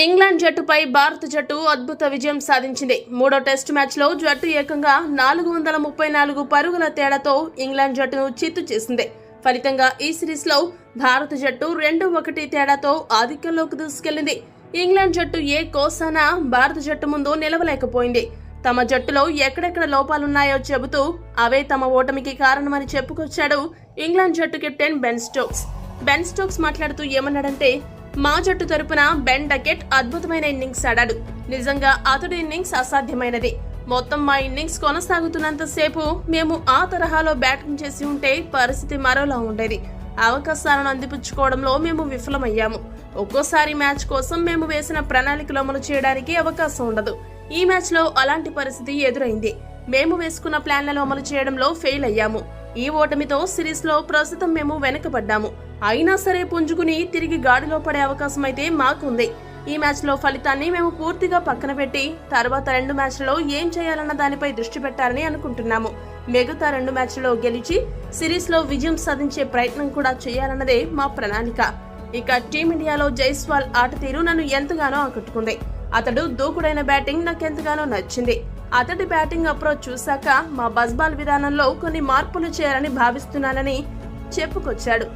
England జట్టుపై భారత జట్టు అద్భుత విజయం సాధించింది. మూడో టెస్టు మ్యాచ్లో జట్టు ఏకంగా 434 పరుగుల తేడాతో ఇంగ్లాండ్ జట్టును చిత్తు చేసింది. ఫలితంగా ఈ సిరీస్లో భారత జట్టు 2-1 తేడాతో ఆధిక్యంలోకి దూసుకెళ్లింది. ఇంగ్లాండ్ జట్టు ఏ కోసానా భారత జట్టు ముందు నిలవలేకపోయింది. తమ జట్టులో ఎక్కడెక్కడ లోపాలున్నాయో చెబుతూ అవే తమ ఓటమికి కారణమని చెప్పుకొచ్చాడు ఇంగ్లాండ్ జట్టు captain Ben Stokes. Ben Stokes మాట్లాడుతూ ఏమన్నాడంటే, మా జట్టు తరపున బెన్ డకెట్ అద్భుతమైన ఇన్నింగ్స్ ఆడాడు. నిజంగా అతడి ఇన్నింగ్స్ అసాధ్యమైనది. మొత్తం మా ఇన్నింగ్స్ కొనసాగుతున్నంతసేపు మేము ఆ తరహాలో బ్యాటింగ్ చేసి ఉంటే పరిస్థితి మరోలా ఉండేది. అవకాశాలను అందిపుచ్చుకోవడంలో మేము విఫలమయ్యాము. ఒక్కోసారి మ్యాచ్ కోసం మేము వేసిన ప్రణాళికలు అమలు చేయడానికి అవకాశం ఉండదు. ఈ మ్యాచ్ లో అలాంటి పరిస్థితి ఎదురైంది. మేము వేసుకున్న ప్లాన్లను అమలు చేయడంలో ఫెయిల్ అయ్యాము. ఈ ఓటమితో సిరీస్ లో ప్రస్తుతం మేము వెనకబడ్డాము. అయినా సరే పుంజుకుని తిరిగి గాడిలో పడే అవకాశం అయితే మాకుంది. ఈ మ్యాచ్ లో ఫలితాన్ని మేము పూర్తిగా పక్కన పెట్టి తర్వాత 2 మ్యాచ్లలో ఏం చేయాలన్న దానిపై దృష్టి పెట్టాలని అనుకుంటున్నాము. మిగతా 2 మ్యాచ్లలో గెలిచి సిరీస్ లో విజయం సాధించే ప్రయత్నం కూడా చేయాలన్నదే మా ప్రణాళిక. ఇక టీమిండియాలో జైస్వాల్ ఆట తీరు నన్ను ఎంతగానో ఆకట్టుకుంది. అతడు దూకుడైన బ్యాటింగ్ నాకెంతగానో నచ్చింది. అతడి బ్యాటింగ్ అప్రోచ్ చూశాక మా బజ్బాల్ విధానంలో కొన్ని మార్పులు చేయాలని భావిస్తున్నానని చెప్పుకొచ్చాడు.